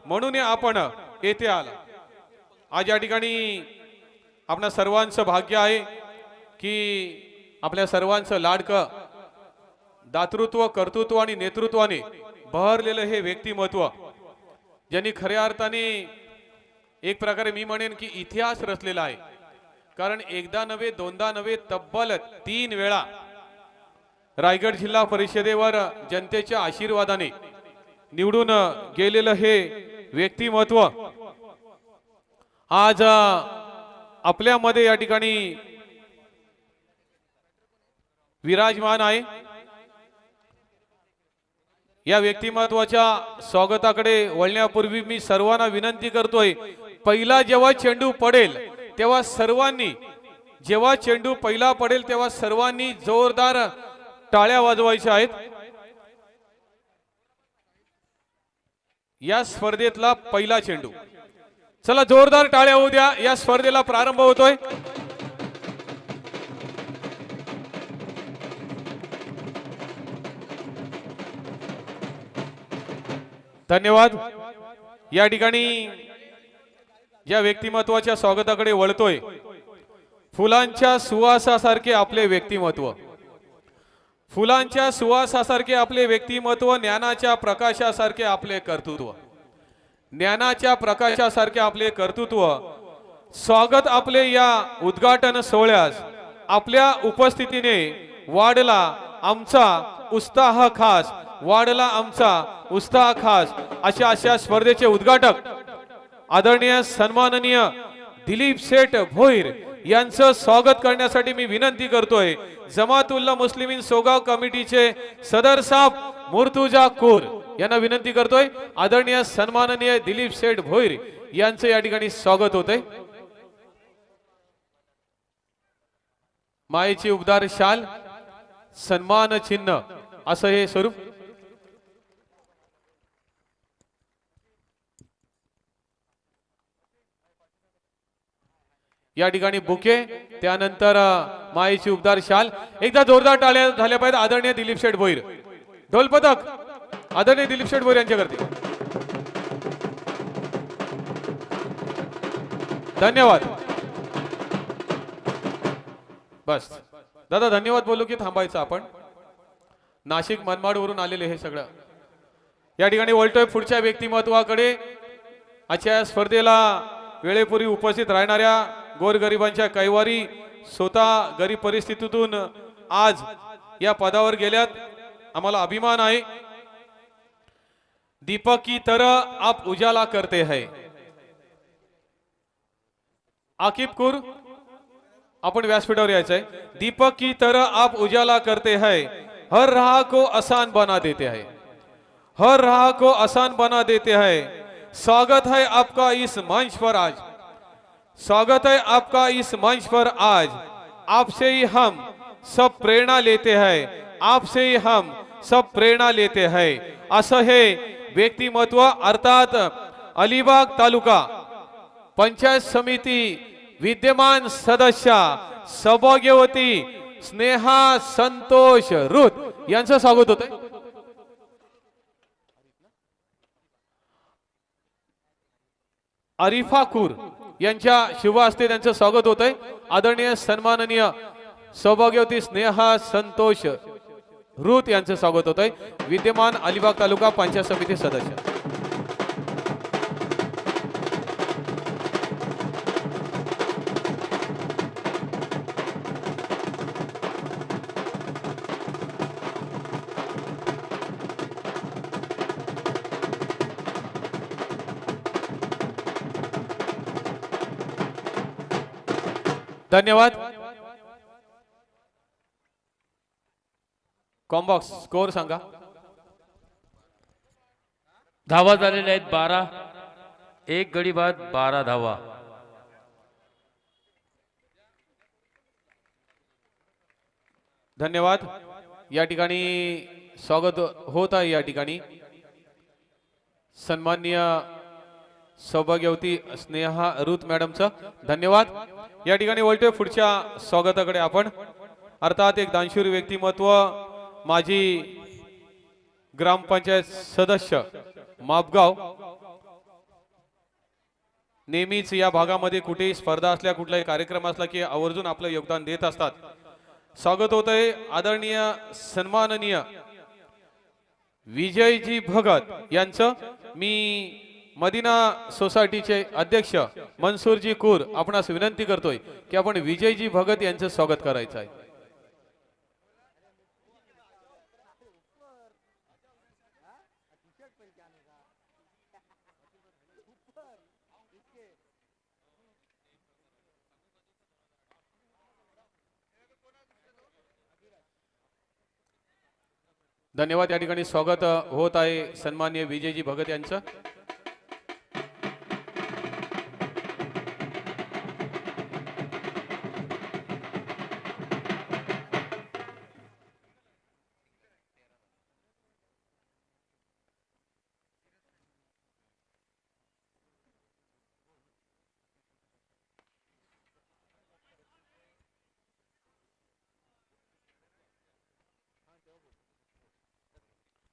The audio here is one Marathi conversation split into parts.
म्हणून आपण येथे आला। आज या ठिकाणी आपणा सर्वांचं भाग्य आहे की आपल्या सर्वांचं लाडकं दातृत्व कर्तृत्व आणि नेतृत्वाने बहरलेलं हे व्यक्तिमत्व ज्यांनी खऱ्या अर्थाने एक प्रकारे मी म्हणेन की इतिहास रचलेला आहे। कारण एकदा नव्हे दोनदा नव्हे तब्बल 3 वेळा रायगड जिल्हा परिषदेवर जनतेच्या आशीर्वादाने निवडून गेलेलं हे व्यक्तिमत्व आज आपल्यामध्ये या ठिकाणी विराजमान आहे। या व्यक्तिमत्वाच्या स्वागताकडे वळण्यापूर्वी मी सर्वांना विनंती करतोय, पहिला जेव्हा चेंडू पडेल तेव्हा सर्वांनी जोरदार टाळ्या वाजवायच्या आहेत। या स्पर्धेतला पहिला चेंडू, चला जोरदार टाळ्या होऊ द्या। या स्पर्धेला प्रारंभ होतोय। धन्यवाद। या ठिकाणी ज्या व्यक्तिमत्वाच्या स्वागताकडे वळतोय, फुलांच्या सुवासासारखे आपले व्यक्तिमत्व, फुलांच्या सुवासासारखे आपले व्यक्तिमत्व, ज्ञानाच्या प्रकाशासारखे आपले कर्तृत्व, ज्ञानाच्या प्रकाशासारखे आपले कर्तृत्व। स्वागत आपले या उद्घाटन सोहळ्यास आपल्या उपस्थितीने वाढला आमचा उत्साह खास, वाढला आमचा उत्साह खास। अशा स्पर्धेचे उद्घाटक आदरणीय सन्माननीय दिलीप शेठ भोईर यांचं स्वागत करण्यासाठी मी विनंती करतोय। जमातुल्ला मुस्लिमीन सोगाव कमिटीचे सदर साहेब मुर्तुजा कोर यांना विनंती करतोय, आदरणीय सन्माननीय दिलीप शेठ भोईर यांचं या ठिकाणी स्वागत होतंय। मायेची उबदार शाल, सन्मान चिन्ह असं हे स्वरूप। या ठिकाणी बुके, त्यानंतर मायेची उबदार शाल। एकदा जोरदार टाळ्या झाल्या पाहिजे आदरणीय दिलीप शेठ भोईर। ढोल पथक आदरणीय दिलीप शेठ भोईर यांच्याकरती धन्यवाद। बस दादा धन्यवाद बोलू की थांबायचं आपण? नाशिक मनमाड वरून आलेले हे सगळं या ठिकाणी वळतोय पुढच्या व्यक्तिमत्वाकडे। आजच्या स्पर्धेला वेळेपूर्वी उपस्थित राहणाऱ्या गोरगरिबांच्या कैवारी स्वतः गरीब परिस्थितीतून आज या पदावर गेल्यात, आम्हाला अभिमान आहे। दीपक की तरह आप उजाला करते हैं। आकिब कुर आपण व्यासपीठावर यायचंय। दीपक की तरह आप उजाला करते हैं, हर राह को आसान बना देते हैं, हर राह को आसान बना देते हैं। स्वागत है आपका इस मंच पर आज, स्वागत है आपका इस मंच पर आज। आपसे ही हम सब प्रेरणा लेते हैं, आपसे ही हम सब प्रेरणा लेते हैं। असं हे व्यक्तिमत्व अर्थात अलिबाग तालुका पंचायत समिती विद्यमान सदस्य सौभाग्यवती स्नेहा संतोष रुत यांचं स्वागत होतंय। अरिफा कुर यांच्या शुभ हस्ते त्यांचं स्वागत होतंय। आदरणीय सन्माननीय सौभाग्यवती स्नेहा संतोष रुत यांचं स्वागत होतंय, विद्यमान अलिबाग तालुका पंचायत समिती सदस्य। धन्यवाद। कॉम्बॉक्स स्कोर सांगा। धावा झालेल्या आहेत 12, एक गडी बाद 12 धावा। धन्यवाद। या ठिकाणी स्वागत होत आहे या ठिकाणी सन्माननीय सौभाग्यवती स्नेहा रुत मॅडमचं धन्यवाद। या ठिकाणी वळतोय पुढच्या स्वागताकडे आपण, अर्थात एक दानशूर व्यक्तिमत्व माजी ग्रामपंचायत सदस्य मापगाव नेहमीच या भागामध्ये कुठेही स्पर्धा असल्या कुठलाही कार्यक्रम असला की आवर्जून आपलं योगदान देत असतात. स्वागत होत आहे आदरणीय सन्माननीय विजयजी भगत यांचं. मी मदिना सोसायटीचे अध्यक्ष मनसूरजी कूर आपणास विनंती करतोय की आपण विजयजी भगत यांचं स्वागत करायचं आहे. धन्यवाद. या ठिकाणी स्वागत होत आहे सन्माननीय विजयजी भगत यांचं.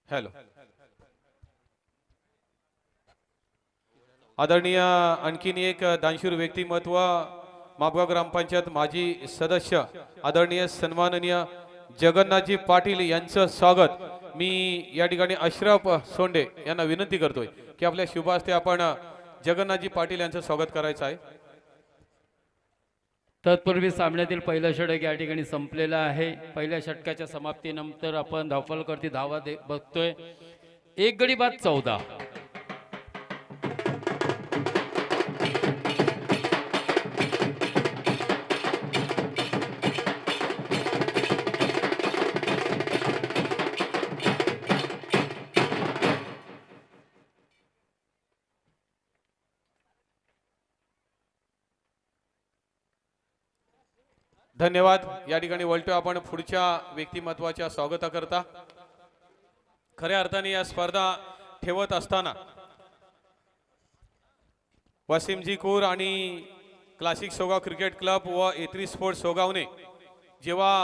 हॅलो. आदरणीय आणखीन एक दानशूर व्यक्तिमत्व मापगाव ग्रामपंचायत माजी सदस्य आदरणीय सन्माननीय जगन्नाथजी पाटील यांचं स्वागत मी या ठिकाणी अशरफ सोंडे यांना विनंती करतोय की आपल्या शुभ हस्ते आपण जगन्नाथजी पाटील यांचं स्वागत करायचं आहे. तत्पूर्वी सामन्यातील पहिलं षटक या ठिकाणी संपलेलं आहे. पहिल्या षटकाच्या समाप्तीनंतर आपण धावफलकरती धावा बघतोय. एक गडी बाद 14. धन्यवाद. या ठिकाणी वळतो आपण पुढच्या व्यक्तिमत्वाच्या स्वागताकरता. खऱ्या अर्थाने या स्पर्धा ठेवत असताना वसीमजी कूर आणि क्लासिक सोगाव क्रिकेट क्लब व ए3 स्पोर्ट्स सोगावने जेव्हा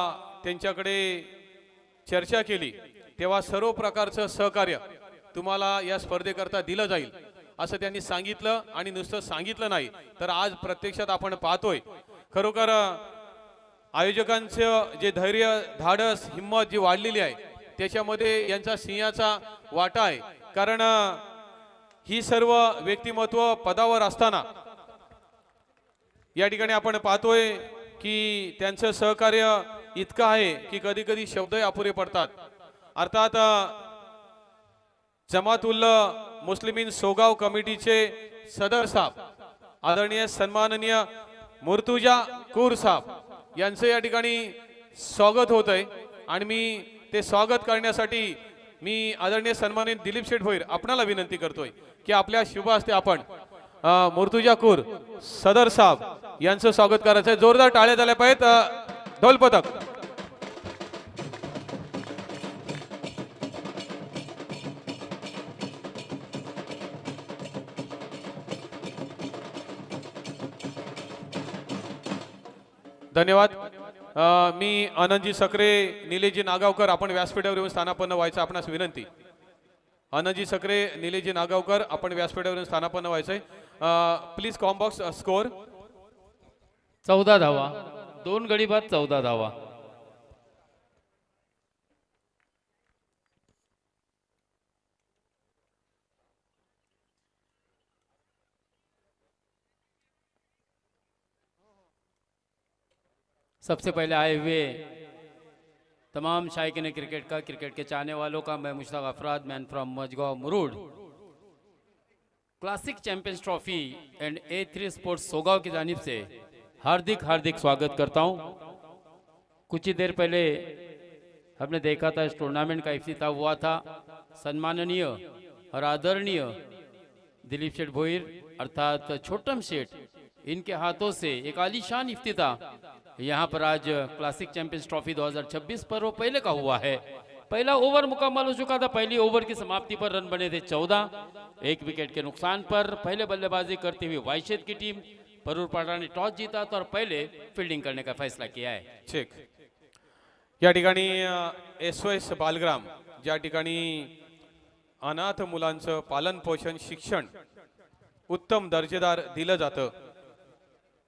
त्यांच्याकडे चर्चा केली तेव्हा सर्व प्रकारचं सहकार्य तुम्हाला या स्पर्धेकरता दिलं जाईल असं त्यांनी सांगितलं. आणि नुसतं सांगितलं नाही तर आज प्रत्यक्षात आपण पाहतोय खरोखर आयोजकांचं जे धैर्य धाडस हिम्मत जी वाढलेली आहे त्याच्यामध्ये यांचा सिंहाचा वाटा आहे. कारण ही सर्व व्यक्तिमत्व पदावर असताना या ठिकाणी आपण पाहतोय की त्यांचं सहकार्य इतकं आहे की कधी कधी शब्दही अपुरे पडतात. अर्थात जमातुल मुस्लिमीन सोगाव कमिटीचे सदर साहेब आदरणीय सन्माननीय मुर्तुजा कूर साहेब यांचं या ठिकाणी स्वागत होत आहे. आणि मी ते स्वागत करण्यासाठी मी आदरणीय सन्मानित दिलीप शेठ भोईर आपणाला विनंती करतोय की आपल्या शुभ हस्ते आपण मुर्तुजा कूर सदर साहेब यांचं स्वागत करायचं आहे. जोरदार टाळ्या झाल्या पाहिजेत. ढोल पथक. धन्यवाद. मी आनंदजी सकरे निलेशजी नागावकर आपण व्यासपीठावर येऊन स्थानापन्न व्हायचं आपणास विनंती. आनंदजी सकरे निलेशजी नागावकर आपण व्यासपीठावर येऊन स्थानापन्न व्हायचंय. प्लीज कॉम्बॉक्स स्कोर 14 धावा. 2 गडी बाद 14 धावा. सबसे पहले आए हुए तमाम शायकीन क्रिकेट का, क्रिकेट के चाहने वालों का मैं Mushtaq Afrad man from Mazgaon Murud classic champions trophy and ए3 स्पोर्ट्स सोगांव की जानिब से हार्दिक हार्दिक स्वागत करता हूं. कुछ ही देर पहले हमने देखा था इस टूर्नामेंट का इफ्तिताह हुआ था. सम्माननीय और आदरणीय दिलीप शेठ भोईर अर्थात छोटम शेठ इनके हाथों से एक आलीशान इफ्तिताह यहाँ पर आज क्लासिक चैंपियंस ट्रॉफी 2026 पर वो पहले का हुआ है. पहला ओवर मुकम्मल हो चुका था. पहली ओवर की समाप्ति पर रन बने थे 14. 1 विकेट के नुकसान पर पहले बल्लेबाजी करते हुए वायशेद की टीम परूरपाड़ा ने टॉस जीता था और पहले फील्डिंग करने का फैसला किया है. चेक. या ठिकाणी SOS बालग्राम ज्या ठिकाणी अनाथ मुलांचं पालन पोषण शिक्षण उत्तम दर्जेदार दिलं जातं,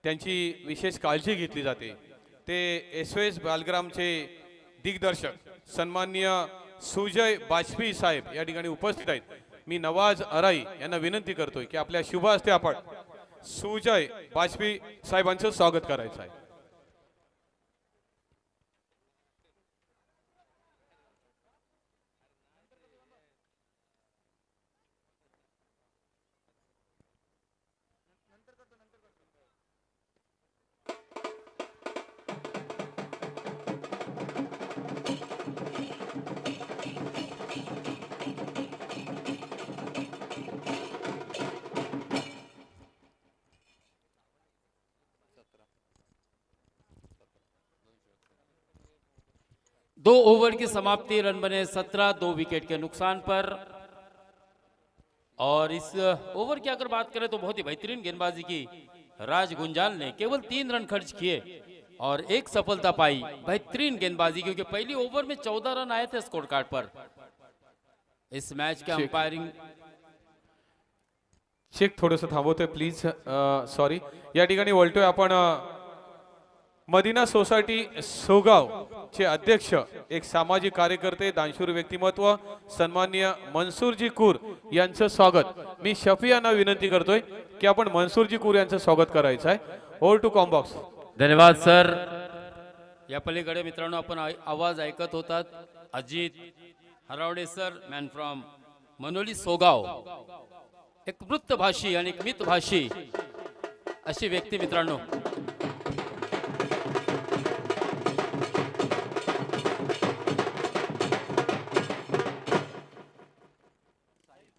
त्यांची विशेष काळजी घेतली जाते. ते SOS बालग्रामचे दिग्दर्शक सन्माननीय सुजय बाजपेयी साहेब या ठिकाणी उपस्थित आहेत. मी नवाज अराई यांना विनंती करतोय की आपल्या शुभ हस्ते आपण सुजय बाजपेयी साहेबांचं स्वागत करायचं आहे. दो ओवर की समाप्ति, रन बने 17, 2 विकेट के नुकसान पर। और इस ओवर की अगर बात करें तो बहुत ही बेहतरीन गेंदबाजी की राज गुंजाल ने, केवल 3 रन खर्च किए और एक सफलता पाई। बेहतरीन गेंदबाजी, क्योंकि पहली ओवर में 14 रन आए थे स्कोर कार्ड पर। इस मैच के अंपायरिंग चेक थोडंसं थांबवतोय प्लीज, सॉरी. या ठिकाणी बोलतोय आपण मदिना सोसायटी सोगाव चे अध्यक्ष, एक सामाजिक कार्यकर्ते, दानशूर व्यक्तिमत्व सन्माननीय मनसूरजी कूर यांचं स्वागत. मी शफी यांना विनंती करतोय की आपण मनसूरजी कूर यांचं स्वागत करायचं आहे. Over to comm box. धन्यवाद सर. या पलीकडे मित्रांनो आपण आवाज ऐकत होतात. Ajit Haravade sir, man from Manoli Sogaon, एक वृत्तभाषी आणि एक मितभाषी अशी व्यक्ती मित्रांनो.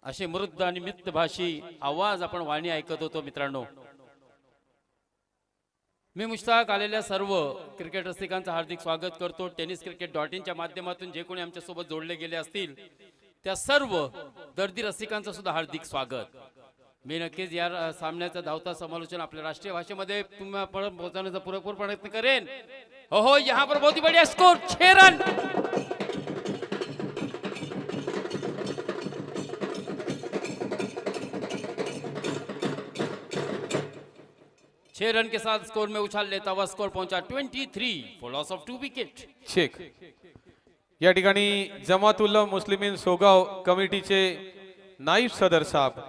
असे मृद आणि मितभाषी आवाज आपण वाणी ऐकत होतो मित्रांनो. मी मुश्ताक आलेल्या सर्व क्रिकेट रसिकांचं हार्दिक स्वागत करतो. tenniscricket.in च्या माध्यमातून जे कोणी आमच्या सोबत जोडले गेले असतील त्या सर्व दर्दी रसिकांचं सुद्धा हार्दिक स्वागत. मी नक्कीच या सामन्याचं धावता समालोचन आपल्या राष्ट्रीय भाषेमध्ये तुम्हाला पोहोचवण्याचा पुरेपूर प्रयत्न करेन. हो, यहाँ पर बहुत ही बढ़िया स्कोर, 6 रन. 6 रन के साथ स्कोर में उछाल लेता हुआ स्कोर पहुंचा 23 for loss of 2 wicket. Check. या ठिकाणी जमातुल्ला मुस्लिमीन सोगाव कमिटीचे नाईब सदर साहेब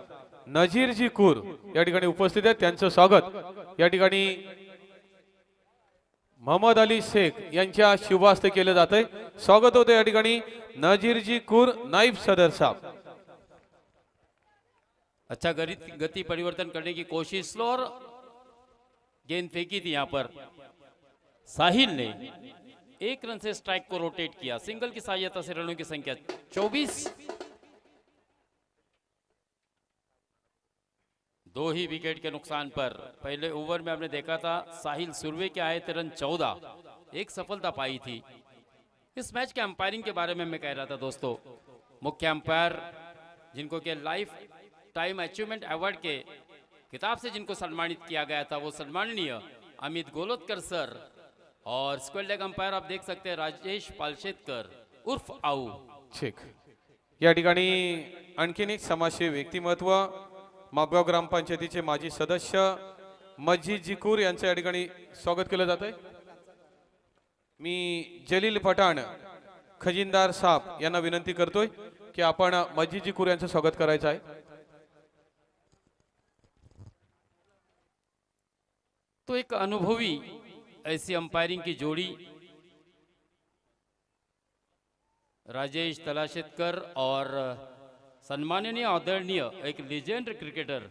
नजीरजी कूर या ठिकाणी उपस्थित आहेत, त्यांचं स्वागत या ठिकाणी मोहम्मद अली शेख यांच्या शुभ हस्ते केलं जात आहे. स्वागत होते या ठिकाणी नजीरजी कूर नाईब सदर साहब. अच्छा गति परिवर्तन करने की कोशिश, स्लो और गेंद फेंकी थी यहाँ पर. साहिल ने 1 रन से स्ट्राइक को रोटेट किया. सिंगल की सहायता से रनों की संख्या 24. 2 ही विकेट के नुकसान पर. पहले ओवर में आपने देखा था साहिल सुरवे के आए थे रन 14, एक सफलता पाई थी. इस मैच के अंपायरिंग के बारे में मैं कह रहा था दोस्तों. मुख्य अंपायर जिनको के लाइफ टाइम अचीवमेंट अवार्ड के किताब से जिनको सम्मानित किया गया था वो सम्माननीय अमित गोलोतकर सर. और स्क्वेयर लेग अंपायर आप देख सकते हैं राजेश पालशेतकर उर्फ आऊ. चेक. या ठिकाणी आणखीन एक समाजसेवी व्यक्तिमत्व मापगाव ग्रामपंचायतीचे माजी सदस्य मस्जिद कूर यांचं या ठिकाणी स्वागत केलं जात आहे. मी जलील पठाण खजिनदार साहेब यांना विनंती करतोय की आपण मस्जिद कूर यांचं स्वागत करायचं आहे. तो एक अनुभवी ऐसी अंपायरिंग की जोड़ी राजेश तलाशेतकर और सम्माननीय आदरणीय एक लीजेंड क्रिकेटर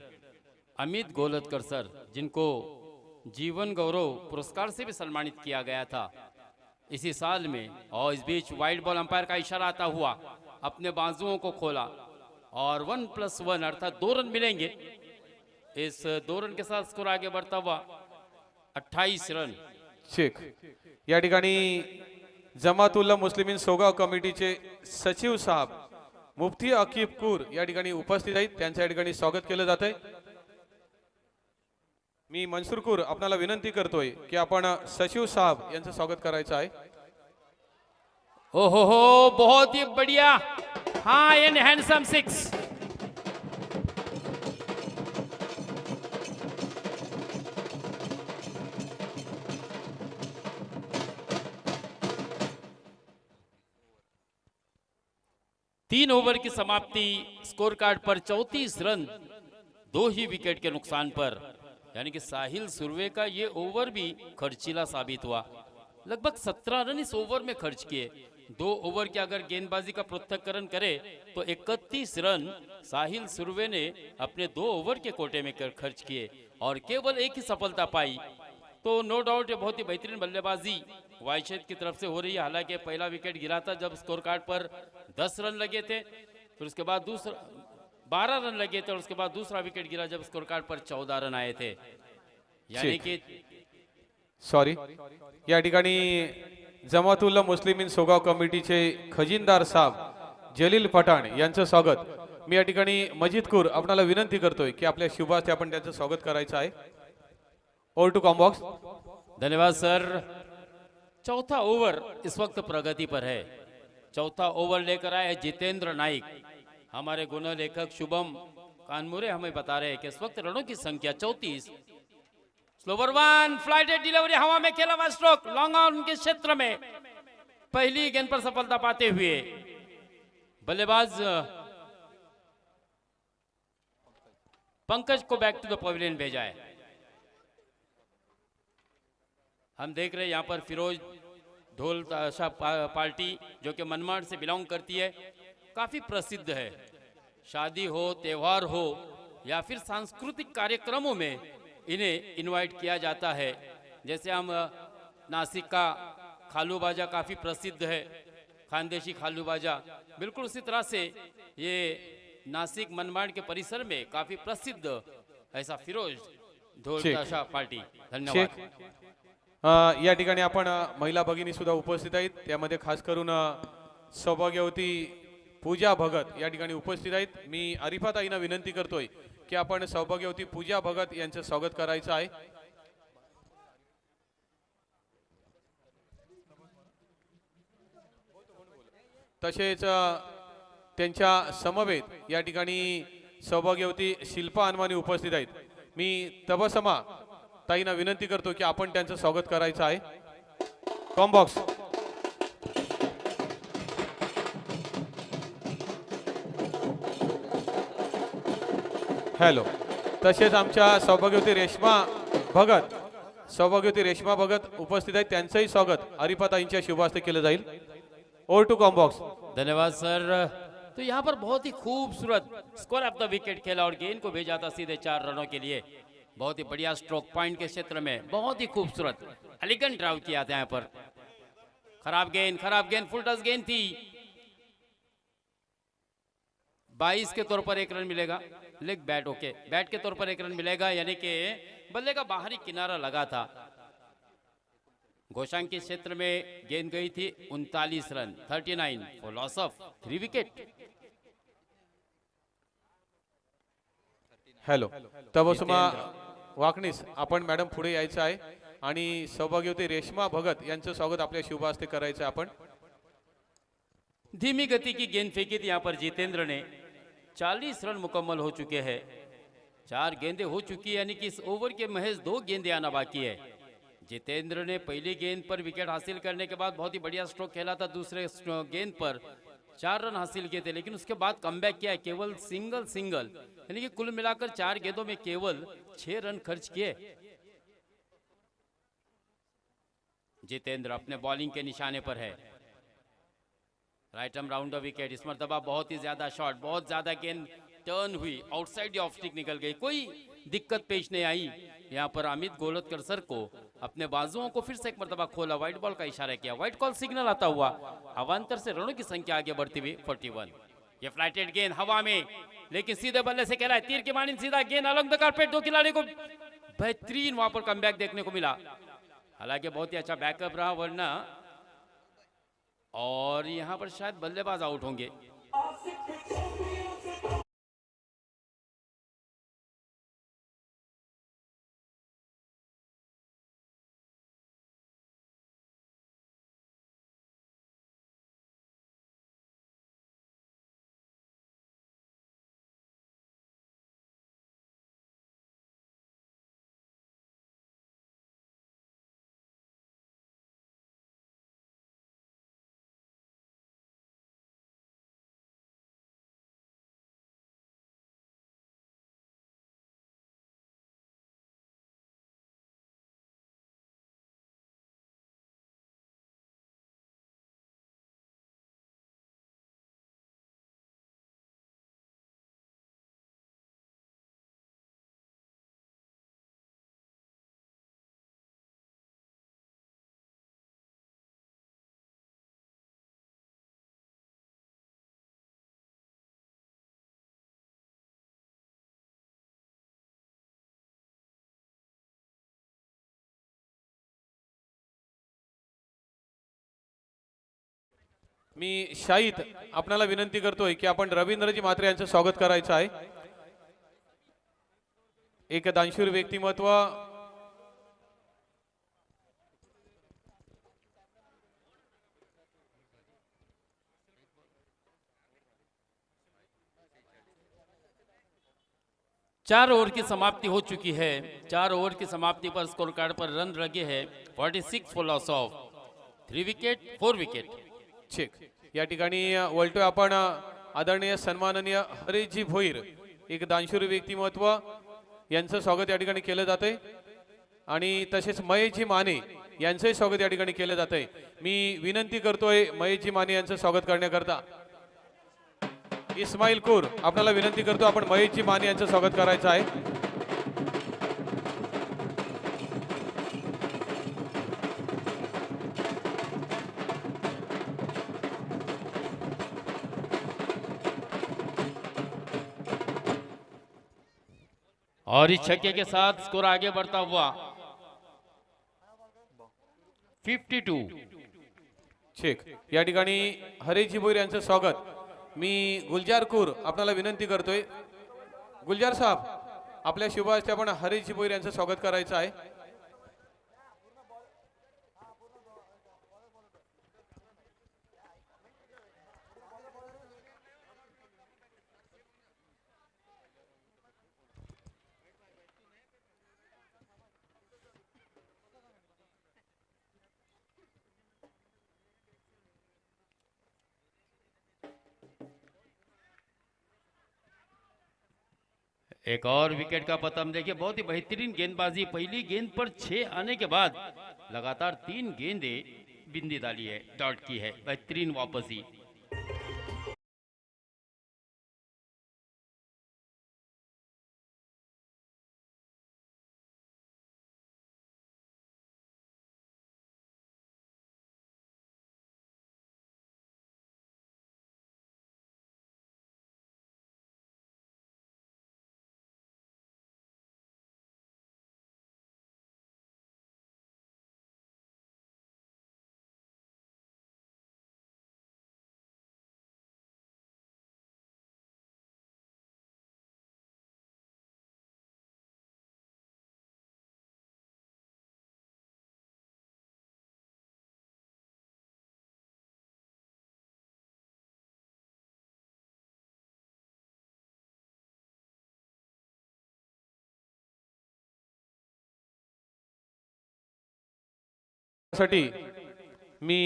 अमित गोलतकर सर, जिनको जीवन गौरव पुरस्कार से भी सम्मानित किया गया था इसी साल में. और इस बीच वाइड बॉल अंपायर का इशारा आता हुआ अपने बाजुओं को खोला और 1+1 अर्थात 2 रन मिलेंगे. इस 2 रन के साथ स्कोर आगे बढ़ता हुआ 28 रन. चेक. या ठिकाणी जमातुल्ला मुस्लिमीन सोगाव कमिटीचे सचिव साहेब मुफ्ती अकीब कूर या ठिकाणी उपस्थित आहेत, त्यांचं या ठिकाणी स्वागत केलं जात आहे. मी मनसूर कूर आपल्याला विनंती करतोय की आपण सचिव साहेब यांचं स्वागत करायचं आहे. ओहो, बहुत ही बढ़िया, हाँ एंड हैंडसम 6. 3 ओवर की समाप्ति, स्कोर कार्ड पर 34 रन, 2 ही विकेट के नुकसान पर। यानी कि साहिल सुरवे का ये ओवर भी खर्चीला साबित हुआ। लगभग 17 रन इस ओवर में खर्च किए। 2 ओवर के अगर गेंदबाजी का पृथक्करण करे तो 31 रन साहिल सुरवे ने अपने 2 ओवर के कोटे में खर्च किए और केवल एक ही सफलता पाई। तो नो डाउट ये बहुत ही बेहतरीन बल्लेबाजी वायशेद की तरफ से हो रही है। हालांकि पहला विकेट गिरा था जब स्कोर कार्ड पर 10 रन लगे थे, फिर उसके बाद दूसरा 12 रन लगे थे और उसके बाद दूसरा विकेट गिरा जब स्कोर कार्ड पर 14 रन आए थे। यानी कि सॉरी, या ठिकाणी जमातुल्ला मुस्लिमीन सोगाव कमिटीचे खजिनदार साहेब जलील पठाण यांचं स्वागत मी या ठिकाणी मजिद कुर आपल्याला विनंती करतोय की आपल्या शुभ हस्ते आपण त्यांचं स्वागत करायचं आहे। Over to comm box. धन्यवाद सर। चौथा ओवर इस वक्त प्रगति पर है। चौथा ओवर लेकर आए जितेंद्र नाइक। हमारे गुण लेखक शुभम कानमुरे हमें बता रहे हैं कि इस वक्त रनों की संख्या 34। स्लोवर वन, फ्लाइटेड डिलीवरी, हवा में खेला हुआ स्ट्रोक, लॉन्ग ऑन के क्षेत्र में पहली गेंद पर सफलता पाते हुए बल्लेबाज पंकज को बैक टू द पवेलियन भेजा है। हम देख रहे हैं यहाँ पर फिरोज ढोल ताशा पार्टी जो कि मनमाड़ से बिलोंग करती है, काफी प्रसिद्ध है। शादी हो, त्योहार हो या फिर सांस्कृतिक कार्यक्रमों में इन्हें इनवाइट किया जाता है। जैसे हम नासिक का खालू बाजा काफी प्रसिद्ध है, खानदेशी खालू बाजा, बिल्कुल उसी तरह से ये नासिक मनमाड़ के परिसर में काफी प्रसिद्ध ऐसा फिरोज ढोल ताशा पार्टी। धन्यवाद। या ठिकाणी आपण महिला भगिनी सुद्धा उपस्थित आहेत, त्यामध्ये खास करून सौभाग्यवती पूजा भगत या ठिकाणी उपस्थित आहेत। मी अरिफा ताईंना विनंती करतोय की आपण सौभाग्यवती पूजा भगत यांचं स्वागत करायचं आहे। तसेच त्यांच्या समवेत या ठिकाणी सौभाग्यवती शिल्पा अनवानी उपस्थित आहेत। मी तबसमा ताईंना विनंती करतो की आपण त्यांचं स्वागत करायचं आहे। कॉम्बॉक्स। हॅलो। तसेच आमच्या सौभाग्यवती रेश्मा भगत उपस्थित आहेत, त्यांचंही स्वागत अरिफाताईंच्या शुभ हस्ते केलं जाईल। Over to comm box. धन्यवाद सर। तो यहाँ पर बहुत ही खूबसूरत स्कोर ऑफ द विकेट खेला और गेंद को भेजा था सीधे 4 रनों के लिए। बहुत ही बढ़िया स्ट्रोक पॉइंट के क्षेत्र में बहुत ही खूबसूरत एलिगेंट ड्राइव किया था यहाँ पर। खराब गेंद फुल टच गेंद थी। 22 के तौर पर 1 रन मिलेगा। लेग बैट ओके, बैट के तौर पर 1 रन मिलेगा, यानी कि बल्ले का बाहरी किनारा लगा था। घोषांग के क्षेत्र में गेंद गई थी 39 run, 39 for loss of 3 wicket. Hello. Tabassum Wakanis आपण मॅडम पुढे यायचं आहे आणि सौभाग्यवती रेश्मा भगत यांचं स्वागत आपल्या शुभ हस्ते करायचं आपण। धीमी गति की गेंद फेंकी थी यहाँ पर जितेंद्र ने। 40 रन मुकम्मल हो चुके हैं, 4 गेंदें हो चुकी है, यानी कि इस ओवर के महज 2 गेंदें आना बाकी है। जितेंद्र ने पहली गेंद पर विकेट हासिल करने के बाद बहुत ही बढ़िया स्ट्रोक खेला था। दूसरे गेंद पर 4 रन हासिल किए थे, लेकिन उसके बाद कमबैक किया है, केवल सिंगल, यानी कि कुल मिलाकर 4 गेंदों में केवल 6 रन खर्च किए। जितेंद्र अपने बॉलिंग के निशाने पर है। Right arm round the wicket. इस मरतबा बहुत ही ज्यादा शॉट, बहुत ज्यादा गेंद टर्न हुई, आउटसाइड ऑफ स्टिक निकल गई, कोई दिक्कत पेश नहीं आई। यहाँ पर अमित गोलतकर सर को अपने बाजुओं को फिर से एक मरतबा खोला, व्हाइट बॉल का इशारा किया, व्हाइट कॉल सिग्नल आता हुआ। अवान्तर से रनों की संख्या आगे बढ़ती हुई 41। ये फ्लाइटेड गेंद हवा में, लेकिन सीधे बल्ले से खेला है, तीर की मानिंद सीधा गेंद अलग द कारपेट। 2 खिलाड़ी को बेहतरीन वहां पर कमबैक देखने को मिला। हालांकि बहुत ही अच्छा बैकअप रहा, वरना और यहां पर शायद बल्लेबाज आउट होंगे। मी शाहिद आपणाला विनंती करतोय की आपण रवींद्रजी म्हात्रे यांचं स्वागत करायचं आहे. एक दानशूर व्यक्तिमत्व. चार ओवर की समाप्ति हो चुकी है. 4 ओवर की समाप्ति पर स्कोर कार्ड पर रन लगे हैं 46 for loss of 3 wicket 4 wicket. Check. या ठिकाणी वळतोय आपण आदरणीय सन्माननीय हरीशजी भोईर एक दानशूर व्यक्तिमत्व यांचं स्वागत या ठिकाणी केलं जातंय आणि तसेच महेशजी माने यांचंही स्वागत या ठिकाणी केलं जातंय. मी विनंती करतोय महेशजी माने यांचं स्वागत करण्याकरता. इस्माईल कूर आपल्याला विनंती करतो आपण महेशजी माने यांचं स्वागत करायचं आहे. और इस छक्के के साथ स्कोर आगे बढ़ता हुआ 52. चेक. या ठिकाणी हरीशजी भोईर यांचं स्वागत. मी गुलजार कूर आपल्याला विनंती करतोय. गुलजार साहेब आपल्या शुभ हस्ते आपण हरीशजी भोईर यांचं स्वागत करायचं आहे. एक और विकेट का पतन देखिए. बहुत ही बेहतरीन गेंदबाजी. पहली गेंद पर 6 आने के बाद लगातार 3 गेंदें बिंदी डाली है, डॉट की है. बेहतरीन वापसी. साठी मी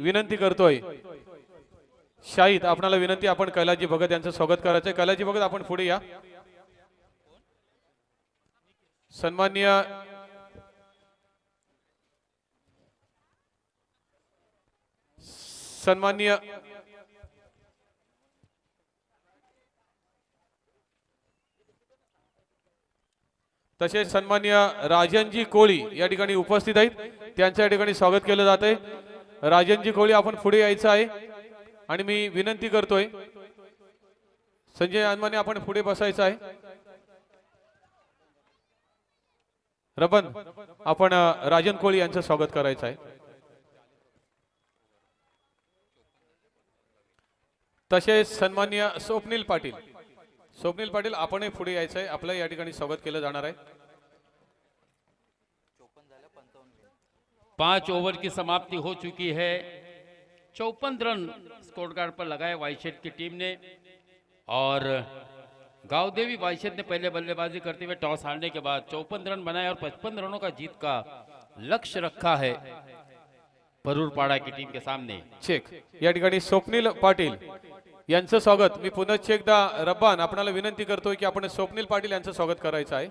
विनंती करतोय शाहिद आपणाला विनंती आपण कैलाजी भगत यांचं स्वागत करायचंय. कैलाजी भगत आपण पुढे या. सन्माननीय सन्माननीय तसेच सन्माननीय राजनजी कोळी या ठिकाणी उपस्थित आहेत. त्यांच्या या ठिकाणी स्वागत केलं जात आहे. राजनजी कोळी आपण पुढे यायचं आहे आणि मी विनंती करतोय संजय अनमाने आपण पुढे बसायचं आहे. रबन आपण राजन कोळी यांचं स्वागत करायचं आहे. तसेच सन्माननीय स्वप्नील पाटील. स्वप्नील पाटील आपणही पुढे यायचं आहे. आपलं या ठिकाणी स्वागत केलं जाणार आहे. 5 ओवर की समाप्ति हो चुकी है. 54 रन स्कोर कार्ड पर लगाए वाइशेट की टीम ने और गावदेवी वाइशेट ने पहले बल्लेबाजी करते हुए टॉस हारने के बाद 54 रन बनाए और 55 रनों का जीत का लक्ष्य रखा है परूरपाड़ा की टीम के सामने. चेक. या ठिकाणी स्वप्नील पाटील यांचं स्वागत. मी पुनश्च एकदा रब्बान आपणाला विनंती करतोय की आपण स्वप्नील पाटील यांचं स्वागत करायचं आहे.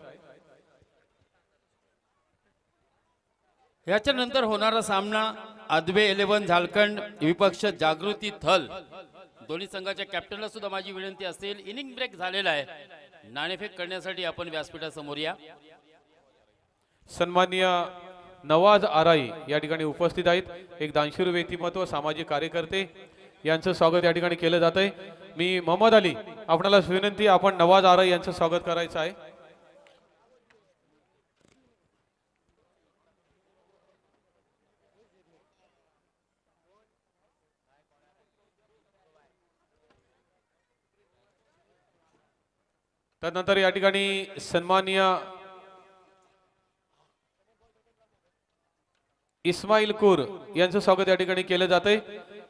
याच्यानंतर होणारा सामना अद्वे 11 झारखंड विपक्ष जागृती थल. दोन्ही संघाच्या कॅप्टनला सुद्धा माझी विनंती असेल. इनिंग ब्रेक झालेला आहे. नाणेफेक करण्यासाठी आपण व्यासपीठासमोर या. सन्माननीय नवाज आराई या ठिकाणी उपस्थित आहेत. एक दानशूर व्यक्तिमत्व सामाजिक कार्यकर्ते यांचं स्वागत या ठिकाणी केलं जात आहे. मी मोहम्मद अली आपणाला विनंती आपण नवाज आराई यांचं स्वागत करायचं आहे. त्यानंतर या ठिकाणी सन्माननीय इस्माईल कूर यांचं स्वागत या ठिकाणी केलं जातंय.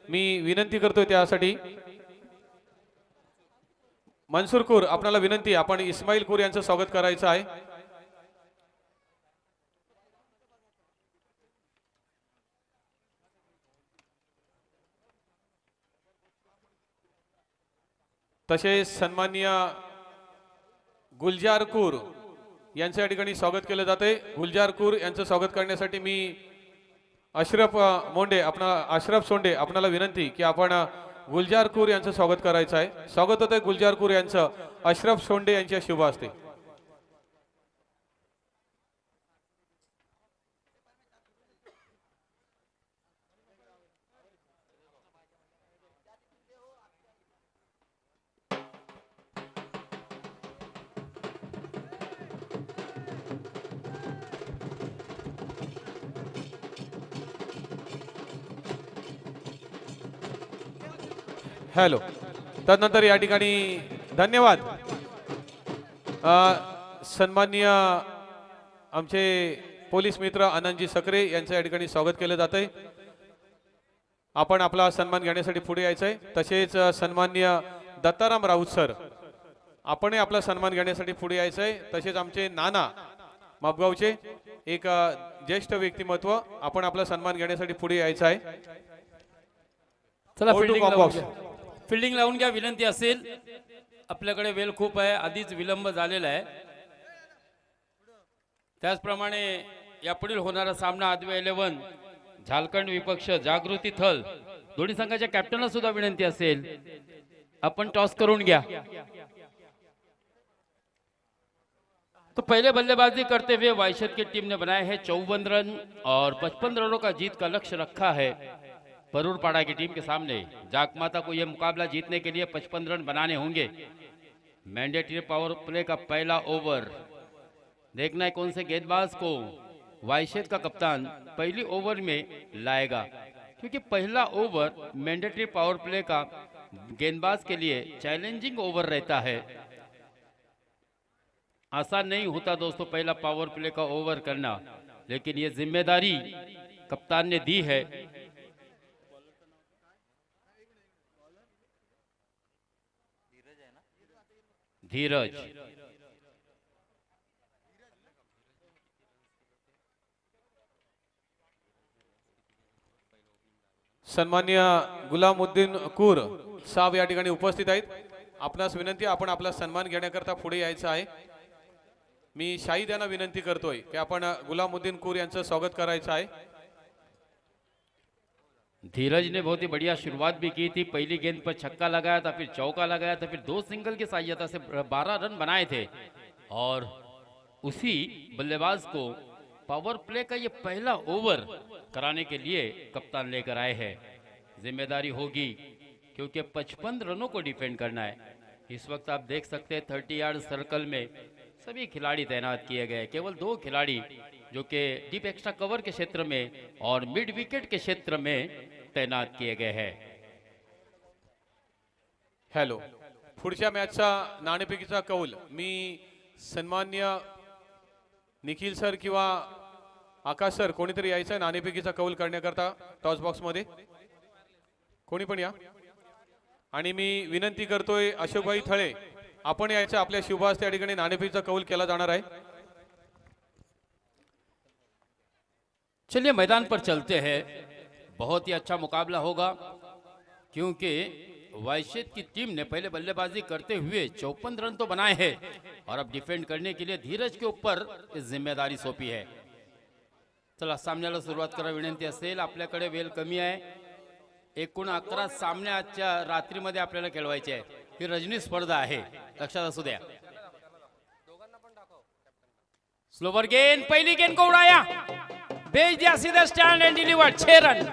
मी विनंती करतोय त्यासाठी मनसूर कूर आपल्याला विनंती, आपण इस्माईल कूर यांचं स्वागत करायचं आहे. तसेच सन्माननीय गुलजार कूर यांचं या ठिकाणी स्वागत केलं जाते. गुलजार कूर यांचं स्वागत करण्यासाठी मी अशरफ सोंडे आपणाला विनंती की आपण गुलजार कूर यांचं स्वागत करायचं आहे. स्वागत होतं गुलजार कूर यांचं अशरफ सोंडे यांच्या शुभ हस्ते. हॅलो. त्यानंतर या ठिकाणी धन्यवाद सन्माननीय आमचे पोलीस मित्र आनंदजी सकरे यांचं या ठिकाणी स्वागत केलं जातंय. आपण आपला सन्मान घेण्यासाठी पुढे यायचंय. तसेच सन्माननीय दत्ताराम राऊत सर आपण आपला सन्मान घेण्यासाठी पुढे यायचंय. तसेच आमचे नाना मापगावचे एक ज्येष्ठ व्यक्तिमत्व आपण आपला सन्मान घेण्यासाठी पुढे यायचं आहे. चला फिल्डिंग लावून घ्या. विनंती असेल, आपल्याकडे वेळ खूप आहे, आधीच विलंब झालेला आहे. त्याचप्रमाणे यापुढील होणारा सामना आदवे 11 झारखंड विपक्ष जागृती थल दोन्ही संघाच्या कॅप्टनला सुद्धा विनंती असेल, आपण टॉस करून घ्या. तो पहले बल्लेबाजी करते हुए वायशद की टीम ने बनाए हैं 54 रन और 55 रनों का जीत का लक्ष्य रखा है परूरपाड़ा की टीम के सामने. जाकमाता को यह मुकाबला जीतने के लिए 55 रन बनाने होंगे. मैंडेटरी पावर प्ले का पहला ओवर. देखना है कौन से गेंदबाज को वायशद का कप्तान पहली ओवर में लाएगा, क्योंकि पहला ओवर मैंडेटरी पावर प्ले का गेंदबाज के लिए चैलेंजिंग ओवर रहता है. आसान नहीं होता दोस्तों पहला पावर प्ले का ओवर करना, लेकिन ये जिम्मेदारी कप्तान ने दी है. धीरज सन्माननीय गुलामुद्दीन कूर साहेब या ठिकाणी उपस्थित आहेत. आपणास विनंती, आपण आपला सन्मान घेण्याकरता पुढे यायचं आहे. मी शाहिद यांना विनंती करतोय की आपण गुलामुद्दीन कूर यांचं स्वागत करायचं आहे. धीरज ने बहुत ही बढ़िया शुरुआत भी की थी. पहली गेंद पर छक्का लगाया था, फिर चौका लगाया था, फिर 2 सिंगल की सहायता से 12 रन बनाए थे. और उसी बल्लेबाज को पावर प्ले का ये पहला ओवर कराने के लिए कप्तान लेकर आए हैं. जिम्मेदारी होगी क्योंकि 55 रनों को डिफेंड करना है. इस वक्त आप देख सकते हैं 30 यार्ड सर्कल में सभी खिलाड़ी तैनात किए गए. केवल 2 खिलाड़ी जो कि डीप एक्स्ट्रा कवर के क्षेत्र में और मिड विकेट के क्षेत्र में तैनात किए गए हैं. हॅलो. पुढच्या मॅचचा नाणेफेकीचा कौल मी सन्माननीय निखिल सर किंवा आकाश सर कोणीतरी यायचं नाणेफेकीचा कौल करण्याकरता टॉस बॉक्स मध्ये कोणी पण या. आणि मी विनंती करतोय अशोकभाई थळे आपण यायचं, आपल्या शुभ हस्ते या ठिकाणी नाणेफेकीचा कौल केला जाणार आहे. चलिए मैदान पर चलते हैं. बहुत ही अच्छा मुकाबला होगा क्योंकि वायशद की टीम ने पहले बल्लेबाजी करते हुए 54 रन तो बनाए हैं और अब डिफेंड करने के लिए धीरज के ऊपर जिम्मेदारी सौंपी है. चला सामन्याला सुरुवात करा. विनंती असेल, आपल्याकडे वेळ कमी आहे. एकूण 11 सामने आजच्या रात्रीमध्ये आपल्याला खेळवायचे आहे. ही रजनी स्पर्धा आहे, लक्षात असू द्या. स्लोवर गेंद, पहली गेंद को उड़ाया, भेज दिया सीधा स्टैंड एंड डिलीवर्ड. 6 रन.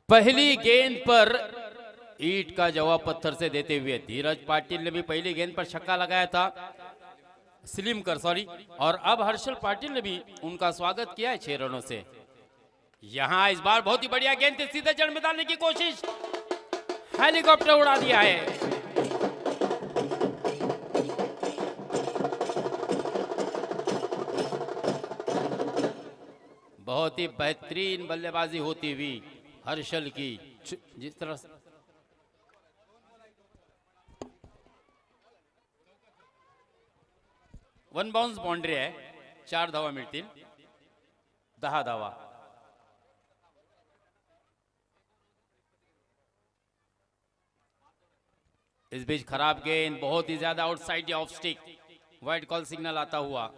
पहली गेंद पर ईट का जवाब पत्थर से देते हुए धीरज पाटिल ने भी पहली गेंद पर छक्का लगाया था. सलीमकर सॉरी, और अब हर्षल पाटिल ने भी उनका स्वागत किया है 6 रनों से। यहां इस बार बहुत ही बढ़िया गेंद थी, सीधे जड़ में डालने की कोशिश, हेलीकॉप्टर उड़ा दिया है। बहुत ही बेहतरीन बल्लेबाजी होती हुई हर्षल की, जिस तरह से वन बाउंस बाउंड्री आहे, 4 धावा मिळतील, 10 धावा। इस बीच खराब गेंद, बहुत ही ज्यादा आउटसाइड या of stick, wide call signal आता हुआ।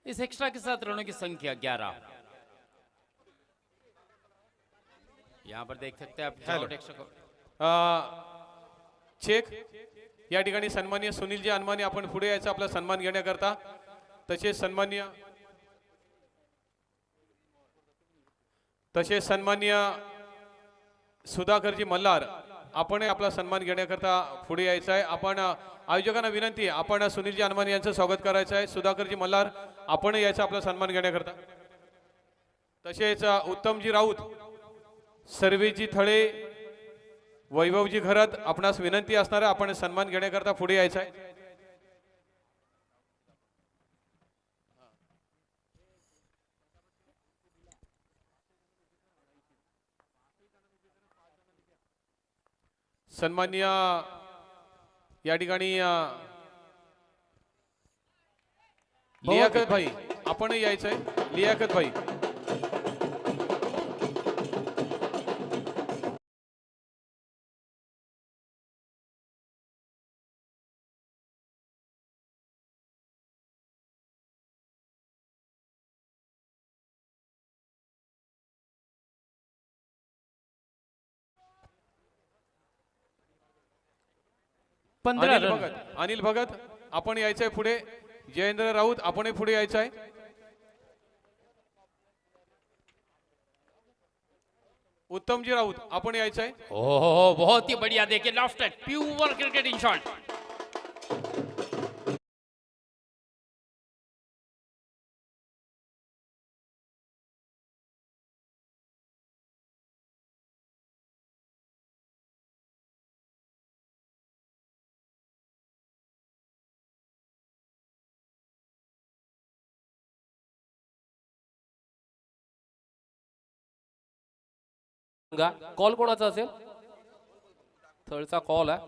इस एक्स्ट्रा के साथ रनों की संख्या 11। यहां पर देख सकते हैं आप शॉट एक्स्ट्रा को। चेक या ठिकाणी सन्माननीय सुनीलजी अनमानी आपण पुढे यायचं आपला सन्मान घेण्याकरता। तसेच सन्माननीय सुधाकरजी मल्हार आपण आपला सन्मान घेण्याकरता पुढे यायचं आहे। आपण आयोजकांना विनंती आहे, आपण सुनीलजी अनमानी यांचं स्वागत करायचं आहे। सुधाकरजी मल्हार आपण यायचं आपला सन्मान घेण्याकरता। तसेच उत्तमजी राऊत, सर्वेजी थळे, वैभवजी घरत आपणास विनंती असणार आहे, आपण सन्मान घेण्याकरता पुढे यायचं आहे। सन्माननीय या ठिकाणी लियाकत भाई आपण यायचं आहे। लियाकत भाई, अनिल भगत आपण यायचंय पुढे। जयेंद्र राऊत आपण पुढे यायचं आहे। उत्तमजी राऊत आपण यायचं आहे। ओहो, बहुत ही बढ़िया, देखिए lofted pure cricketing shot. Call कोणाचा असेल? थर्डचा कॉल आहे।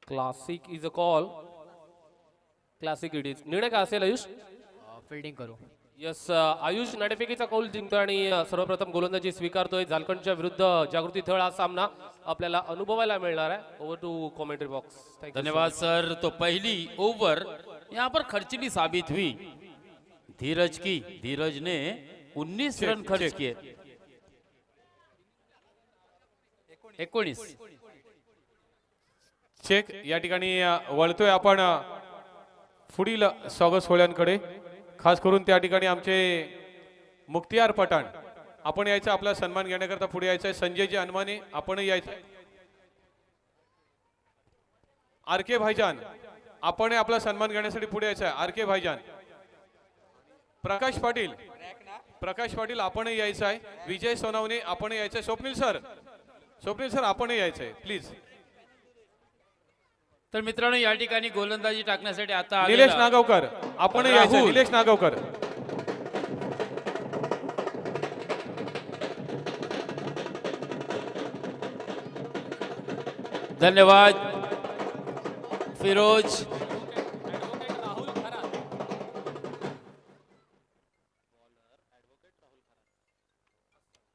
Classic is a call, classic it is. निर्णय काय असेल आयुष? फिल्डिंग करू। यस, आयुष नाणेफेकीचा कौल जिंकतो आणि सर्वप्रथम गोलंदाजी स्वीकारतोय। झारखंडच्या विरुद्ध जागृती थळ हा सामना आपल्याला अनुभवायला मिळणार आहे। Over to commentary box. धन्यवाद सर। तो पहली ओवर यहाँ पर खर्चीली साबित हुई धीरज की। धीरज ने 19 रन खर्च किए। 19 चेक या ठिकाणी वळतोय आपण पुढील स्वागत सोहळ्यांकडे। खास करून त्या ठिकाणी आमचे मुक्तियार पठाण आपण यायचं, आपला सन्मान घेण्याकरता पुढे यायचं आहे। संजयजी अनमाने आपण यायचं आहे। आर के भाईजान आपण आपला सन्मान घेण्यासाठी पुढे यायचं आहे। आर के भाईजान, प्रकाश पाटील आपण यायचं आहे। विजय सोनावणे आपण यायचं आहे। स्वप्नील सर आपण यायचं आहे प्लीज। तर मित्रांनो या ठिकाणी गोलंदाजी टाकण्यासाठी आता निलेश नागावकर आपण यायचं आहे। निलेश नागावकर, धन्यवाद फिरोज।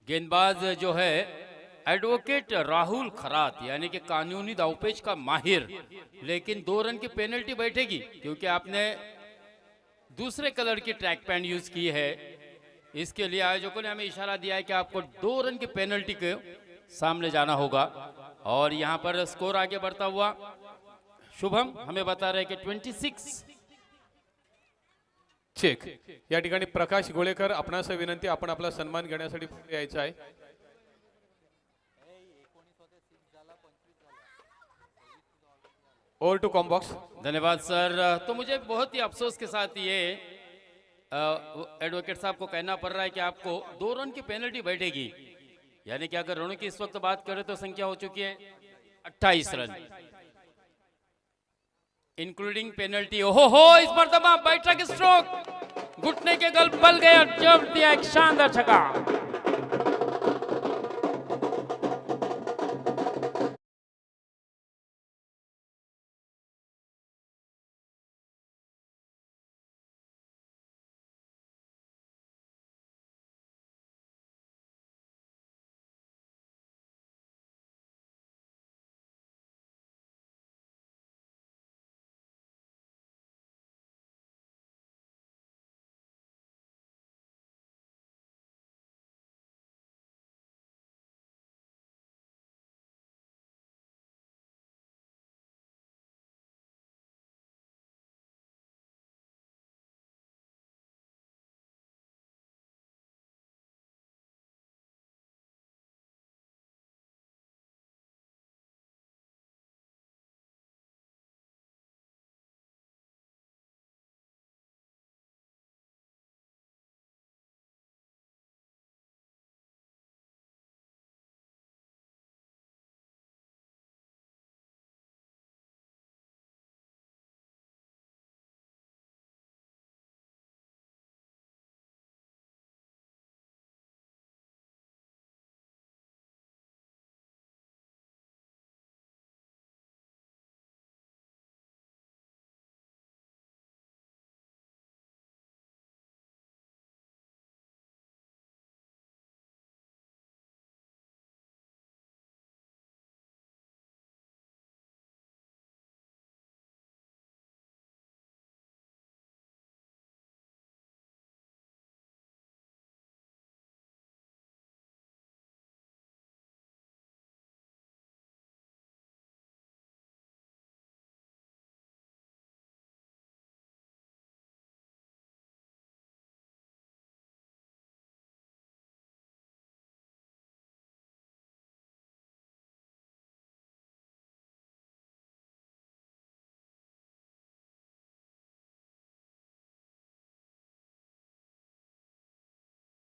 गेंदबाज जो है एडवोकेट राहुल खरात, यानी कि कानूनी दावपेच का माहिर, लेकिन 2 रन की पेनल्टी बैठेगी क्योंकि आपने दूसरे कलर की ट्रैक पैंट यूज की है। इसके लिए आयोजकों ने हमें इशारा दिया है कि आपको 2 रन की पेनल्टी के सामने जाना होगा। और यहाँ पर स्कोर आगे बढ़ता हुआ शुभम हमें बता रहे हैं कि 26। चेक या ठिकाणी प्रकाश गोळेकर आपणास विनंती, आपण आपला सन्मान घेण्यासाठी पुढे यायचं आहे. Over to comm box. धन्यवाद सर. तो मुझे बहुत ही अफसोस के साथ ये एडवोकेट साहब को कहना पड़ रहा है कि आपको 2 रन की पेनल्टी बैठेगी, यानी कि अगर रनों की इस वक्त बात करें तो संख्या हो चुकी है 28 रन इंक्लूडिंग पेनल्टी. ओहो हो, इस मर्तबा बैठक स्ट्रोक घुटने के बल गया, जब दिया एक शानदार छक्का.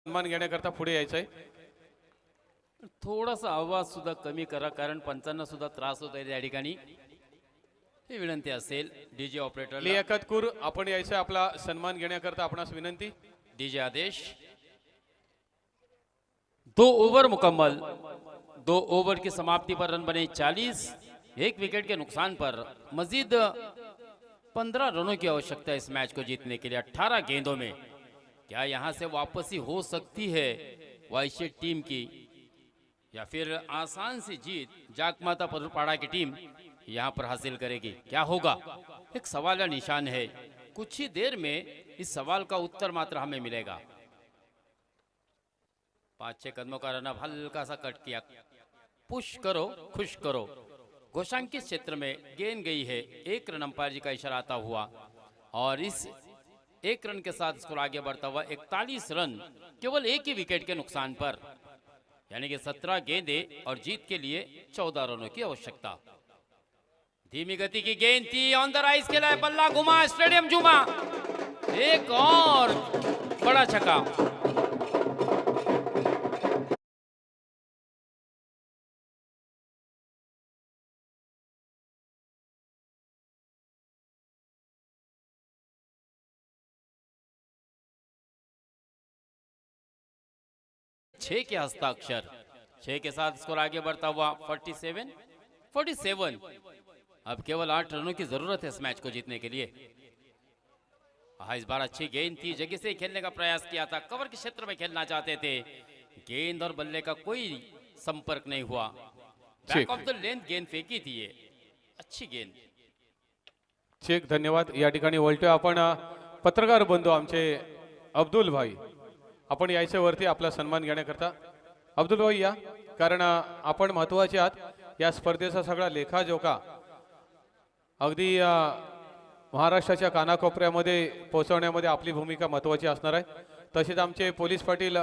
सन्मान घेण्याकरता पुढे यायचं आहे. थोडासा आवाज सुद्धा कमी करा, कारण पंचांना सुद्धा त्रास होत आहे त्या ठिकाणी. ही विनंती असेल डीजे ऑपरेटर. लियाकत कुर आपण यायचं, आपला सन्मान घेण्याकरता आपणास विनंती. डीजे आदेश. 2 ओवर मुकम्मल. 2 ओवर की समाप्ति पर रन बने 40. 1 विकेट के नुकसान पर मजीद 15 रनों की आवश्यकता है इस मैच को जीतने के लिए. 18 गेंदों में क्या यहां से वापसी हो सकती है वाइशेट टीम की, या फिर आसान सी जीत जागमाता परुपाड़ा की टीम यहां पर हासिल करेगी? क्या होगा, एक सवाल या निशान है. कुछ ही देर में इस सवाल का उत्तर मात्र हमें मिलेगा. 5-6 कदमों का रन हल्का सा कट किया. पुश करो, खुश करो. घोषांकित क्षेत्र में गेंद गई है. 1 रन अंपायर जी का इशारा आता हुआ, और इस 1 रन के साथ स्कोर आगे बढ़ता हुआ 41 रन केवल 1 ही विकेट के नुकसान पर, यानी कि 17 गेंदें और जीत के लिए 14 रनों की आवश्यकता. धीमी गति की गेंद थी, ऑन द राइज के लिए बल्ला घुमा, स्टेडियम झूमा. एक और बड़ा छक्का. छह के हस्ताक्षर. 6 के साथ स्कोर आगे बढ़ता हुआ 47. अब केवल 8 रनों की जरूरत है इस मैच को जीतने के लिए. इस बार अच्छी गेंद थी, जगह से खेलने का प्रयास किया था, कवर के क्षेत्र में खेलना चाहते थे. गेंद और बल्ले का कोई संपर्क नहीं हुआ. बैक ऑफ द लेंथ गेंद फेंकी थी, ये अच्छी गेंद. चेक. धन्यवाद. या ठिकाणी वळतोय आपण पत्रकार बंधू आमचे अब्दुल भाई, आपण यायचं वरती आपला सन्मान घेण्याकरता. अब्दुल भाई या, कारण आपण महत्वाचे आहात. या स्पर्धेचा सगळा लेखाजोखा अगदी महाराष्ट्राच्या कानाकोपऱ्यामध्ये पोहोचवण्यामध्ये आपली भूमिका महत्त्वाची असणार आहे. तसेच आमचे पोलीस पाटील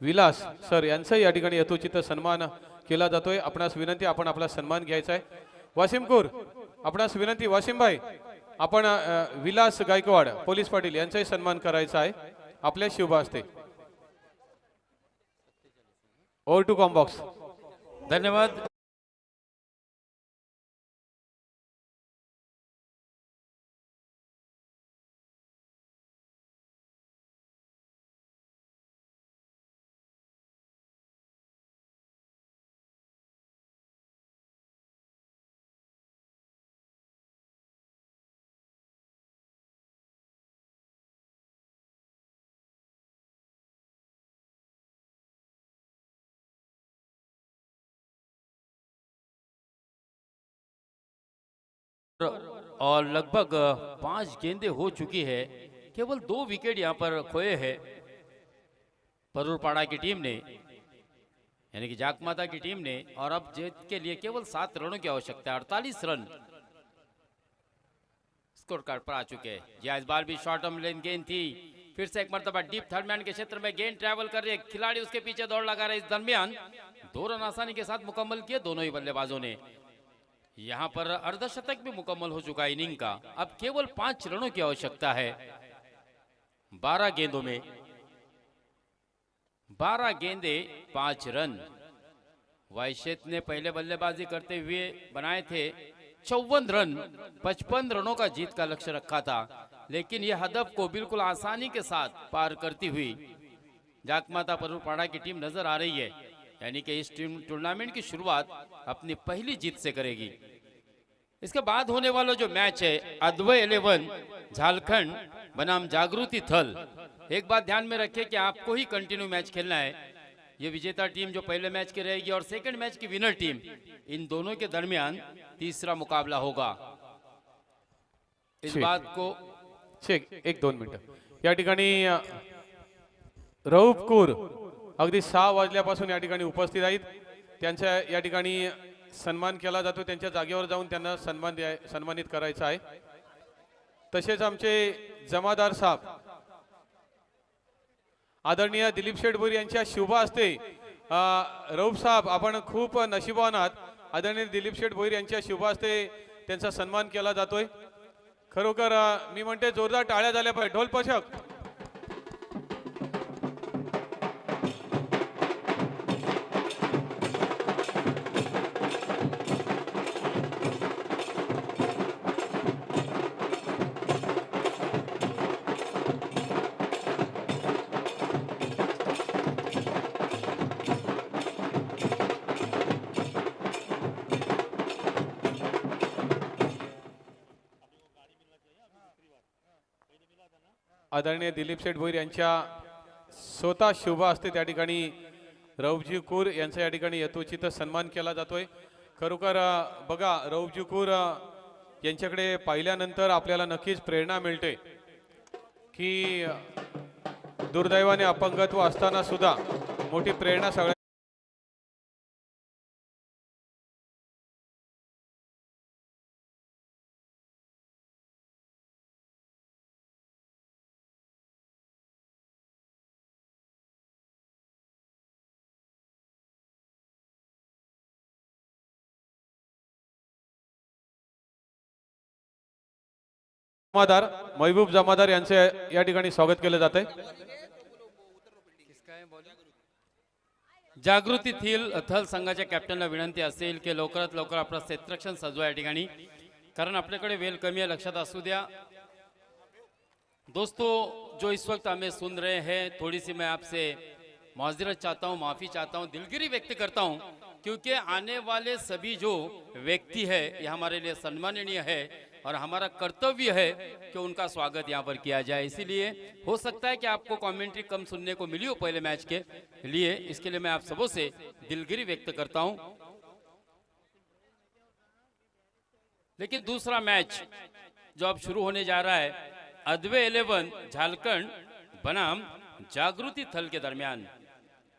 विलास सर यांचाही या ठिकाणी यथोचित सन्मान केला जातोय. आपणास विनंती, आपण आपला सन्मान घ्यायचा आहे. वासिमपूर, आपणास विनंती, वासिम भाई, आपण विलास गायकवाड पोलीस पाटील यांचाही सन्मान करायचा आहे आपल्या शुभ हस्ते. Over to comm box. धन्यवाद. और लगभग 5 गेंदें हो चुकी है, केवल 2 विकेट यहाँ पर खोए हैं परूरपाड़ा की टीम ने, यानी कि जाकमाता की टीम ने। और अब जीत के लिए केवल 7 रनों की आवश्यकता है। 48 रन स्कोर कार्ड पर आ चुके हैं। जी इस बार भी शॉर्ट लेन गेंद थी, फिर से एक मरतबा डीप थर्ड मैन के क्षेत्र में गेंद ट्रैवल कर रही है, खिलाड़ी उसके पीछे दौड़ लगा रहे। इस दरमियान 2 रन आसानी के साथ मुकम्मल किए दोनों ही बल्लेबाजों ने। यहां पर अर्धशतक भी मुकम्मल हो चुका है इनिंग का। अब केवल 5 रनों की आवश्यकता है 12 गेंदों में। 12 गेंदे 5 रन। वाइशेत ने पहले बल्लेबाजी करते हुए बनाए थे 54 रन। 55 रनों का जीत का लक्ष्य रखा था, लेकिन यह हदफ को बिल्कुल आसानी के साथ पार करती हुई जाकमाता परूरपाड़ा की टीम नजर आ रही है। यानी कि इस टीम टूर्नामेंट की शुरुआत अपनी पहली जीत से करेगी। इसके बाद होने वाला जो मैच है अद्वै 11 झारखंड बनाम जागृति थल। एक बात ध्यान में रखें कि आपको ही कंटिन्यू मैच खेलना है। ये विजेता टीम जो पहले मैच की रहेगी और सेकंड मैच की विनर टीम, इन दोनों के दरमियान तीसरा मुकाबला होगा। इस बात को चेक 1-2 मिनिटं. या ठिकाणी रऊफकूर अगदी 6 वाजल्यापासून या ठिकाणी उपस्थित आहेत. त्यांच्या या ठिकाणी सन्मान केला जातो. त्यांच्या जागेवर जाऊन त्यांना सन्मानित करायचं आहे. तसेच आमचे जमादार साहेब आदरणीय दिलीप शेठ भोईर यांच्या शुभ हस्ते रऊफ साहेब आपण खूप नशिबवान आहात. आदरणीय दिलीप शेठ भोईर यांच्या शुभ हस्ते त्यांचा सन्मान केला जातोय. खरोखर मी म्हणते जोरदार टाळ्या झाल्या पाहिजे. ढोल पथक. आदरणीय दिलीप शेठ भोईर यांच्या स्वतः शुभ हस्ते त्या ठिकाणी रऊफजी कूर यांचा या ठिकाणी यथोचित सन्मान केला जातोय. खरोखर बघा, रऊफजी कूर यांच्याकडे पाहिल्यानंतर आपल्याला नक्कीच प्रेरणा मिळते की दुर्दैवाने अपंगत्व असताना सुद्धा मोठी प्रेरणा सगळ्या जमादार महबूब जमादार यांचे या ठिकाणी स्वागत केलं जात आहे. जागृती थल संघाच्या कॅप्टनला विनंती असेल की लवकरात लवकर आपला क्षेत्ररक्षण सजवा या ठिकाणी, कारण आपल्याकडे वेळ कमी आहे, लक्षात असू द्या. दोस्तों, जो इस वक्त हमें सुन रहे हैं, थोड़ी सी मैं आपसे माजरत चाहता हूँ, माफ़ी चाहता हूँ, दिलगिरी व्यक्त करता हूँ, क्योंकि आने वाले सभी जो व्यक्ति है ये हमारे लिए सम्माननीय है और हमारा कर्तव्य है कि उनका स्वागत यहाँ पर किया जाए. इसीलिए हो सकता है कि आपको कमेंट्री कम सुनने को मिली हो पहले मैच के लिए, इसके लिए मैं आप सबों से दिलगिरी व्यक्त करता हूँ. लेकिन दूसरा मैच जो अब शुरू होने जा रहा है अद्वै 11 झारखंड बनाम जागृति थल के दरमियान.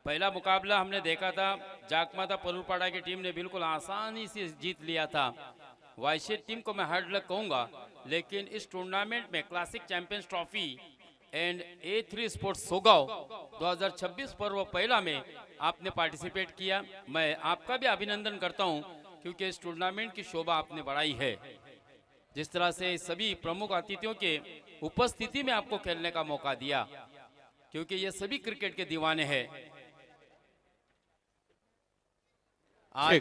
पहला मुकाबला हमने देखा था, जाकमाता परूरपाड़ा की टीम ने बिल्कुल आसानी से जीत लिया था वायशे टीम को मैं हार्ड लक कहूंगा, लेकिन इस टूर्नामेंट में classic champions trophy and A3 sports Sogaon 2026 पर्व पहला में आपने पार्टिसिपेट किया। मैं आपका भी अभिनंदन करता हूं, क्योंकि इस टूर्नामेंट की शोभा आपने बढ़ाई है। जिस तरह से सभी प्रमुख अतिथियों के उपस्थिति में आपको खेलने का मौका दिया, क्योंकि ये सभी क्रिकेट के दीवाने हैं। आज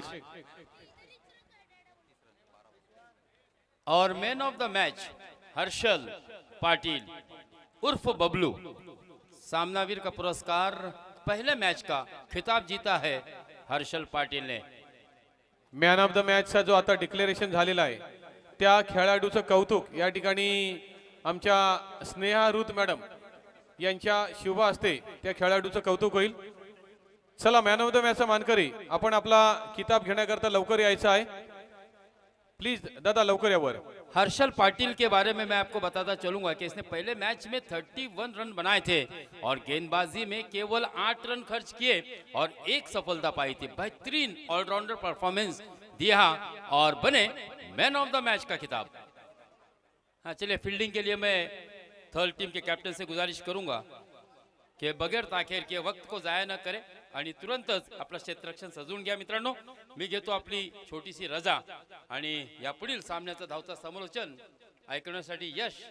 और man of the match Harshal Patil उर्फ बबलू, सामनावीर का पुरस्कार, पहले मैच का खिताब जीता है हर्षल पाटिल ने। मॅन ऑफ द मॅचचा जो आता डिक्लेरेशन झालेला आहे त्या खेळाडूचं कौतुक या ठिकाणी आमच्या स्नेहा रुत मॅडम यांच्या शुभ हस्ते त्या खेळाडूचं कौतुक होईल। चला मॅन ऑफ द मॅचचा मानकरी आपण आपला किताब घेण्याकरता लवकर यायचं आहे। प्लीज दादा लवकर या वर। हर्षल पाटिल के बारे में मैं आपको बताता चलूंगा कि इसने पहले मैच में 31 रन बनाए थे और गेंदबाजी में केवल 8 रन खर्च किए और एक सफलता पाई थी। बेहतरीन ऑलराउंडर परफॉर्मेंस दिया और बने मैन ऑफ द मैच का खिताब। हाँ चलिए, फील्डिंग के लिए मैं थर्ड टीम के कैप्टन से गुजारिश करूंगा कि बगैर ताखेर के वक्त को जाया न करे आणि तुरंतच आपलं क्षेत्ररक्षण सजवून घ्या। मित्रांनो, मी घेतो आपली छोटीशी रजा आणि या पुढील सामन्याचं धावता समालोचन ऐकण्यासाठी यश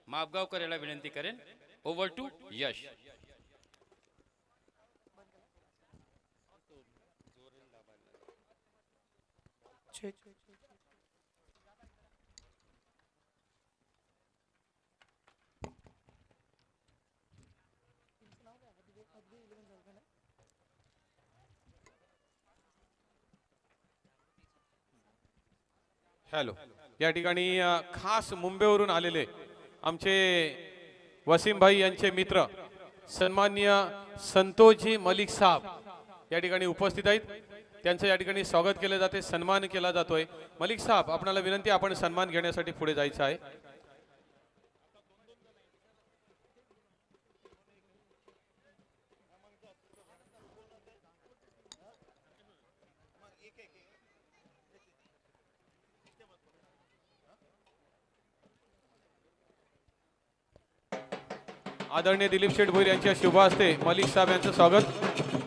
मापगावकर याला विनंती करेन। Over to Yash. हॅलो, या ठिकाणी खास मुंबईवरून आलेले आमचे वसीम भाई यांचे मित्र सन्माननीय संतोषजी मलिक साहब या ठिकाणी उपस्थित आहेत। त्यांचं या ठिकाणी स्वागत केले जाते, सन्मान केला जातोय। मलिक साहब, आपल्याला विनंती, आपण सन्मान घेण्यासाठी पुढे जायचं आहे। आदरणीय दिलीप शेठ भोईर यांच्या शुभ हस्ते मलिक साहब यांचं स्वागत।